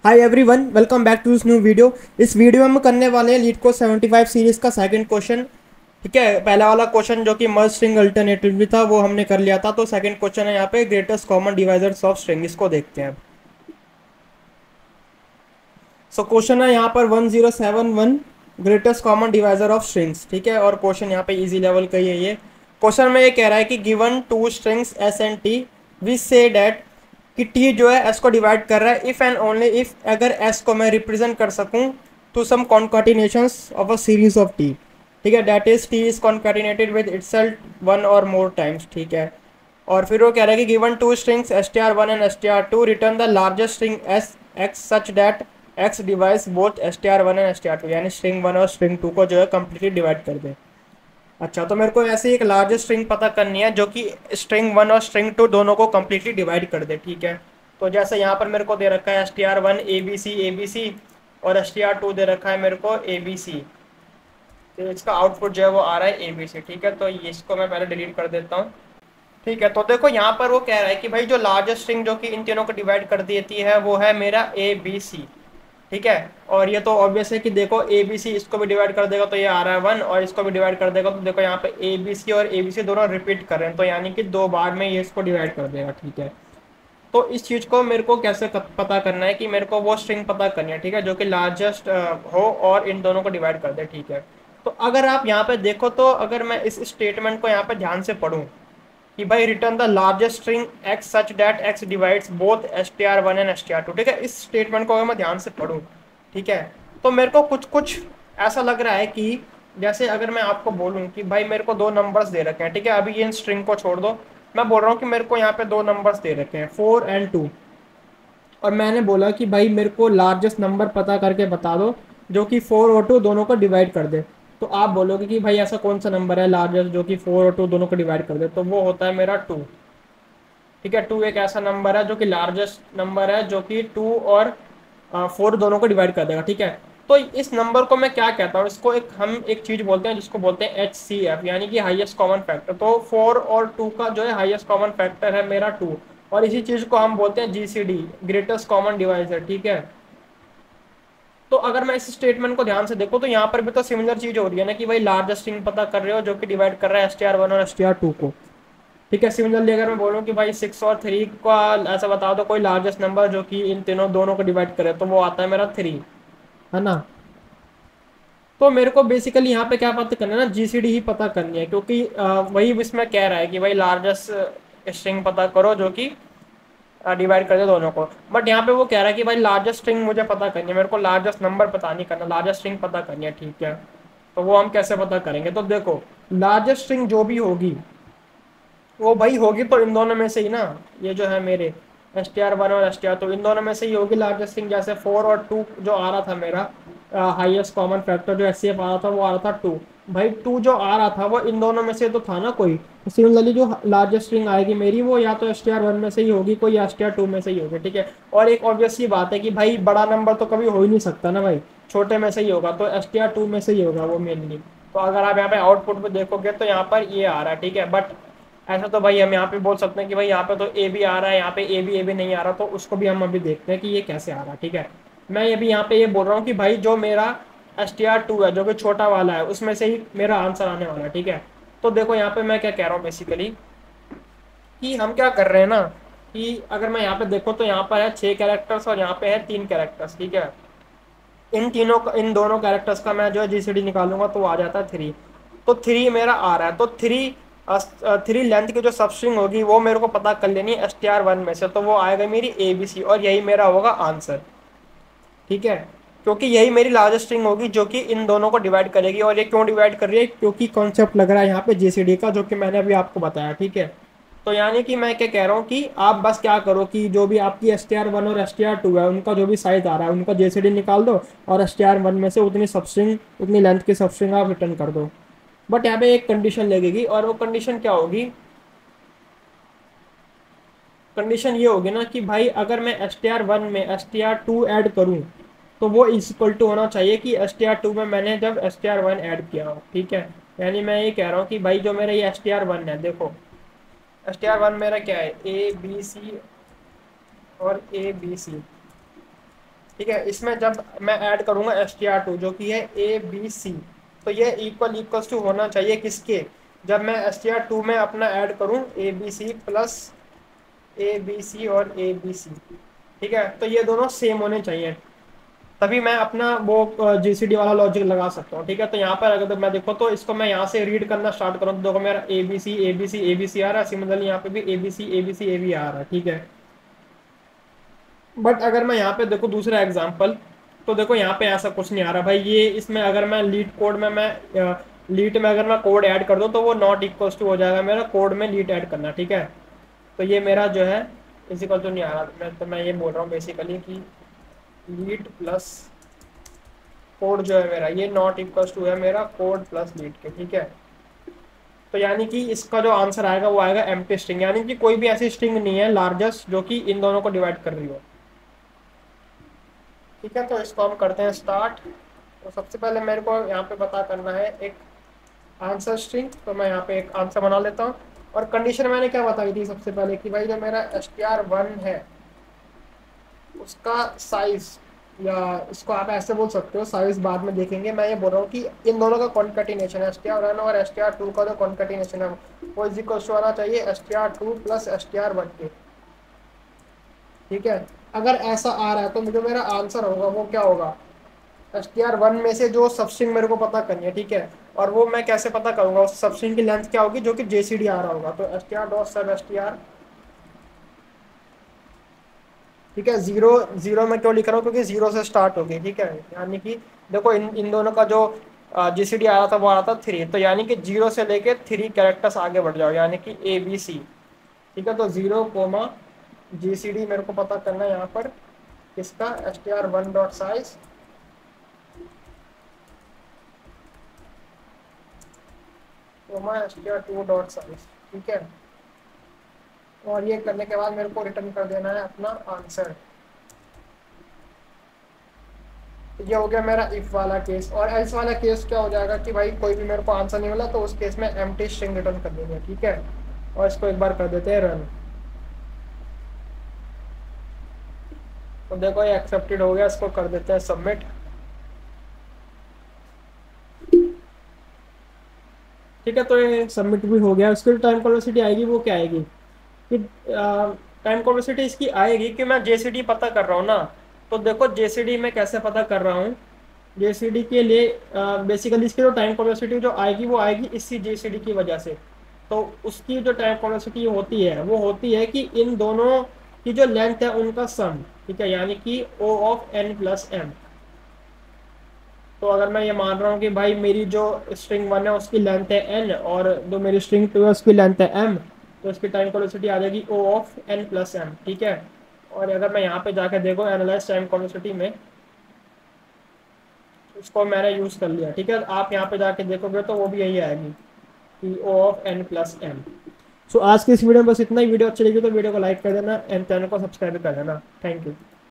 Hi everyone, welcome back to this new video. इस video में हम करने वाले हैं लीड कोड 75 सीरीज का सेकंड क्वेश्चन। ठीक है, पहला वाला क्वेश्चन जो कि मर्ज स्ट्रिंग अल्टरनेटिव था वो हमने कर लिया था। तो सेकंड क्वेश्चन है यहाँ पे greatest common divisors of string, इसको देखते हैं। सो क्वेश्चन है यहाँ पर 1071 greatest common divisor of strings. ठीक है, और क्वेश्चन यहाँ पे इजी लेवल का ही है ये। क्वेश्चन में ये कह रहा है कि given two strings S and T we say that कि टी जो है एस को डिवाइड कर रहा है इफ एंड ओनली इफ अगर एस को मैं रिप्रेजेंट कर सकूं to some concatenations of a series of T. ठीक है, that is T is concatenated with itself one और मोर टाइम्स। ठीक है, और फिर वो कह रहा है कि given two strings S T R one and S T R two return the largest string S X such that X divides both S T R one and S T R two, यानी string one और string two को जो है completely divide कर दे। अच्छा, तो मेरे को ऐसे एक लार्जेस्ट स्ट्रिंग पता करनी है जो कि स्ट्रिंग वन और स्ट्रिंग टू दोनों को कम्प्लीटली डिवाइड कर दे। ठीक है, तो जैसे यहाँ पर मेरे को दे रखा है S T R one A B C और एस टी आर टू दे रखा है मेरे को ए बी सी। तो इसका आउटपुट जो है वो आ रहा है ए बी सी। ठीक है, तो इसको मैं पहले डिलीट कर देता हूँ। ठीक है, तो देखो यहाँ पर वो कह रहा है कि भाई जो लार्जेस्ट स्ट्रिंग जो कि इन तीनों को डिवाइड कर देती है वो है मेरा ए बी सी। ठीक है, और ये तो ऑब्वियस है कि देखो ए बी सी इसको भी डिवाइड कर देगा तो ये आ रहा है वन, और इसको भी डिवाइड कर देगा तो देखो यहाँ पे ए बी सी और ए बी सी दोनों रिपीट कर रहे हैं, तो यानी कि दो बार में ये इसको डिवाइड कर देगा। ठीक है, तो इस चीज़ को मेरे को कैसे पता करना है कि मेरे को वो स्ट्रिंग पता करनी है। ठीक है, जो कि लार्जेस्ट हो और इन दोनों को डिवाइड कर दे। ठीक है, तो अगर आप यहाँ पे देखो तो अगर मैं इस स्टेटमेंट को यहाँ पे ध्यान से पढूं कि भाई return the largest string X such that X divides both S T R one and S T R two. ठीक है, इस स्टेटमेंट को अगर मैं ध्यान से पढूं, ठीक है, तो मेरे को कुछ कुछ ऐसा लग रहा है कि जैसे अगर मैं आपको बोलूं कि भाई मेरे को दो नंबर्स दे रखे हैं। ठीक है, अभी ये स्ट्रिंग को छोड़ दो, मैं बोल रहा हूँ कि मेरे को यहाँ पे दो नंबर्स दे रखे हैं 4 एंड 2, और मैंने बोला कि भाई मेरे को लार्जेस्ट नंबर पता करके बता दो जो कि 4 और 2 दोनों को डिवाइड कर दे। तो आप बोलोगे कि भाई ऐसा कौन सा नंबर है लार्जेस्ट जो कि 4 और 2 दोनों को डिवाइड कर दे, तो वो होता है मेरा 2। ठीक है, 2 एक ऐसा नंबर है जो कि लार्जेस्ट नंबर है जो कि 2 और 4 दोनों को डिवाइड कर देगा। ठीक है, तो इस नंबर को मैं क्या कहता हूँ, इसको एक हम एक चीज बोलते हैं जिसको बोलते हैं एच सी एफ, यानी कि हाईएस्ट कॉमन फैक्टर। तो 4 और 2 का जो है हाईएस्ट कॉमन फैक्टर है मेरा 2, और इसी चीज को हम बोलते हैं जीसीडी, ग्रेटेस्ट कॉमन डिवाइजर। ठीक है, तो अगर मैं इस स्टेटमेंट को ध्यान से देखो तो यहाँ पर भी तो सिमिलर चीज हो रही है ना कि भाई लार्जेस्ट स्ट्रिंग पता कर रहे हो जो कि डिवाइड कर रहा है एस टी आर वन और एस टी आर टू को। ठीक है, सिमिलरली अगर मैं बोलूँ कि भाई 6 और 3 का ऐसा बता दो कोई लार्जेस्ट नंबर जो कि इन तीनों दोनों को डिवाइड करे, तो वो आता है मेरा 3, है ना। तो मेरे को बेसिकली यहाँ पे क्या पता करना है ना, जीसीडी ही पता करनी है, क्योंकि वही इसमें कह रहा है कि भाई लार्जेस्ट स्ट्रिंग पता करो जो कि डिवाइड कर दे दोनों को। बट यहाँ पे वो कह रहा है कि भाई लार्जेस्ट स्ट्रिंग मुझे पता करनी है, मेरे को लार्जेस्ट नंबर पता नहीं करना, लार्जेस्ट स्ट्रिंग पता करनी है। ठीक है, तो वो हम कैसे पता करेंगे, तो देखो लार्जेस्ट स्ट्रिंग जो भी होगी वो भाई होगी तो इन दोनों में से ही ना, ये जो है मेरे एस टी आर वन और एस टी आर, तो इन दोनों में से ही होगी लार्जेस्ट स्ट्रिंग। जैसे 4 और 2 जो आ रहा था मेरा हाईएस्ट कॉमन फैक्टर जो एस सी एफ आ रहा था वो आ रहा था 2। भाई 2 जो आ रहा था वो इन दोनों में से तो था ना कोई, तो सिमिलरली जो लार्जेस्ट स्ट्रिंग आएगी मेरी वो या तो एस टी आर वन में से ही होगी कोई, या एस टी आर टू में से ही होगी। ठीक है, और एक ऑब्वियस सी बात है कि भाई बड़ा नंबर तो कभी हो ही नहीं सकता ना भाई, छोटे में से ही होगा, तो एस टी आर टू में से ही होगा वो मेनली। तो अगर आप यहाँ पे आउटपुट में देखोगे तो यहाँ पर ये आ रहा है। ठीक है, बट ऐसा तो भाई हम यहाँ पे बोल सकते हैं कि भाई यहाँ पे तो ए भी आ रहा है, यहाँ पे ए भी नहीं आ रहा, तो उसको भी हम अभी देखते हैं कि ये कैसे आ रहा है। ठीक है, मैं ये भी यहाँ पे ये बोल रहा हूँ कि भाई जो मेरा एस टी आर टू है जो कि छोटा वाला है उसमें से ही मेरा आंसर आने वाला है। ठीक है, तो देखो यहाँ पे मैं क्या कह रहा हूँ बेसिकली कि हम क्या कर रहे हैं ना कि अगर मैं यहाँ पे देखो तो यहाँ पर है 6 कैरेक्टर्स और यहाँ पे है 3 कैरेक्टर्स। ठीक है, इन दोनों कैरेक्टर्स का मैं जो है जीसीडी निकालूंगा तो आ जाता है 3, तो 3 मेरा आ रहा है, तो 3 लेंथ की जो सबस्ट्रिंग होगी वो मेरे को पता कर लेनी है एस टी आर वन में से, तो वो आएगा मेरी ए बी सी और यही मेरा होगा आंसर। ठीक है, क्योंकि यही मेरी लार्जेस्ट स्ट्रिंग होगी जो कि इन दोनों को डिवाइड करेगी, और ये क्यों डिवाइड कर रही है, क्योंकि कॉन्सेप्ट लग रहा है यहाँ पे जीसीडी का जो कि मैंने अभी आपको बताया। ठीक है, तो यानी कि मैं क्या कह रहा हूँ कि आप बस क्या करो कि जो भी आपकी एस टी आर वन और एस टी आर टू है उनका जो भी साइज आ रहा है उनका जेसीडी निकाल दो, और एस टी आर वन में से उतनी सबस्ट्रिंग उतनी लेंथ की सबस्ट्रिंग आप रिटर्न कर दो। बट यहाँ पे एक कंडीशन लगेगी, और वो कंडीशन क्या होगी, कंडीशन ये होगी ना कि भाई अगर मैं एस टी आर वन में S T R two add करूँ तो वो इज इक्वल टू होना चाहिए कि एस टी आर टू में मैंने जब S T R one add किया हो। ठीक है, यानी मैं ये कह रहा हूँ कि भाई जो मेरा ये एस टी आर वन है, देखो एस टी आर वन मेरा क्या है ए बी सी और ए बी सी। ठीक है, इसमें जब मैं ऐड करूंगा str2 जो कि है ए बी सी, तो ये इक्वल्स टू होना चाहिए किसके, जब मैं str2 में अपना ऐड करूं A B C plus A B C और ए बी सी। ठीक है, तो ये दोनों सेम होने चाहिए, तभी मैं अपना वो जीसीडी वाला लॉजिक लगा सकता हूँ। ठीक है, तो यहाँ पर अगर मैं देखो तो इसको मैं यहाँ से रीड करना स्टार्ट करूँ तो देखो मेरा A B C A B C A B C आ रहा है, सिमिलरली यहाँ पे भी A B C A B C A B आ रहा है। ठीक है, बट अगर मैं यहाँ पे देखो दूसरा एग्जांपल, तो देखो यहाँ पे ऐसा कुछ नहीं आ रहा भाई। ये इसमें अगर मैं लीट कोड में लीट में अगर मैं कोड ऐड कर दूँ तो वो नॉट इक्वल्स टू हो जाएगा मेरा कोड में लीट ऐड करना। ठीक है, तो ये मेरा जो है इक्वल टू नहीं आ रहा, मैं ये बोल रहा हूँ बेसिकली कि लीट प्लस कोड जो है मेरा ये नॉट इक्वल्स टू है मेरा कोड प्लस लीट के। ठीक है, तो यानी कि इसका जो आंसर आएगा वो आएगा एम्प्टी स्ट्रिंग, यानी कि कोई भी ऐसी स्ट्रिंग नहीं है लार्जेस्ट जो कि इन दोनों को डिवाइड कर रही हो। ठीक है, तो इसको हम करते हैं स्टार्ट। तो सबसे पहले मेरे को यहाँ पे पता करना है एक आंसर स्ट्रिंग, तो मैं यहाँ पे एक आंसर बना लेता हूँ। और कंडीशन मैंने क्या बताई थी सबसे पहले कि भाई जो मेरा str1 है उसका साइज, या इसको आप ऐसे बोल सकते हो, साइज बाद में देखेंगे। मैं ये बोल रहा हूँ कि इन दोनों का कॉन्केटिनेशन str1 और str2 का जो कॉन्केटिनेशन है वो इज इक्वल टू आना चाहिए str2 प्लस str1 के। ठीक है, अगर ऐसा आ रहा है तो जो मेरा आंसर होगा वो क्या होगा, str1 में से जो सबस्ट्रिंग मेरे को पता करनी है। ठीक है, और वो मैं कैसे पता करूंगा, उस सबस्ट्रिंग की लेंथ क्या होगी जो कि जेसीडी आ रहा होगा, तो str डॉट सब str। ठीक है, जीरो जीरो में क्यों लिख रहा हूँ, क्योंकि जीरो से स्टार्ट होगी। ठीक है, यानी कि देखो इन इन दोनों का जो जीसीडी आ रहा था वो आ रहा था 3, तो यानी कि जीरो से लेके 3 कैरेक्टर्स आगे बढ़ जाओ, यानी कि ए बी सी। ठीक है, तो 0 कोमा जीसीडी मेरे को पता करना है यहाँ पर किसका, str1 dot size comma str2 dot size. ठीक है, और ये करने के बाद मेरे को रिटर्न कर देना है अपना आंसर। ये हो गया मेरा इफ वाला केस। और एल्स वाला केस क्या हो जाएगा कि भाई कोई भी मेरे को आंसर नहीं मिला तो उस केस में एम्प्टी स्ट्रिंग रिटर्न कर देंगे। ठीक है, और इसको एक बार कर देते हैं रन। तो देखो ये एक्सेप्टेड हो गया, इसको कर देते हैं सबमिट। ठीक है, तो ये सबमिट भी हो गया। उसकी टाइम कॉम्प्लेक्सिटी आएगी वो क्या आएगी कि टाइम कॉम्प्लेक्सिटी इसकी आएगी कि मैं जेसीडी पता कर रहा हूँ ना, तो देखो जेसीडी में कैसे पता कर रहा हूँ, जेसीडी के लिए बेसिकली इसकी जो टाइम कॉम्प्लेक्सिटी जो आएगी वो आएगी इसी जेसीडी की वजह से। तो उसकी जो टाइम कॉम्प्लेक्सिटी होती है वो होती है कि इन दोनों की जो लेंथ है उनका सम। ठीक है, यानी कि O of n plus m। तो अगर मैं ये मान रहा हूँ कि भाई मेरी जो स्ट्रिंग 1 है उसकी लेंथ है n और जो मेरी स्ट्रिंग 2 है उसकी लेंथ है m, तो इसकी टाइम कॉम्प्लेक्सिटी आ जाएगी O of n plus m। ठीक है, और अगर मैं यहाँ पे जाकर देखो एनालाइज टाइम कॉम्प्लेक्सिटी में, उसको मैंने यूज़ कर लिया। ठीक है, आप यहाँ पे जाके देखोगे तो वो भी यही आएगी कि O of n plus m। सो आज की इस वीडियो में बस इतना ही। वीडियो अच्छी लगी तो वीडियो को लाइक कर देना एंड चैनल को सब्सक्राइब कर देना। Thank you.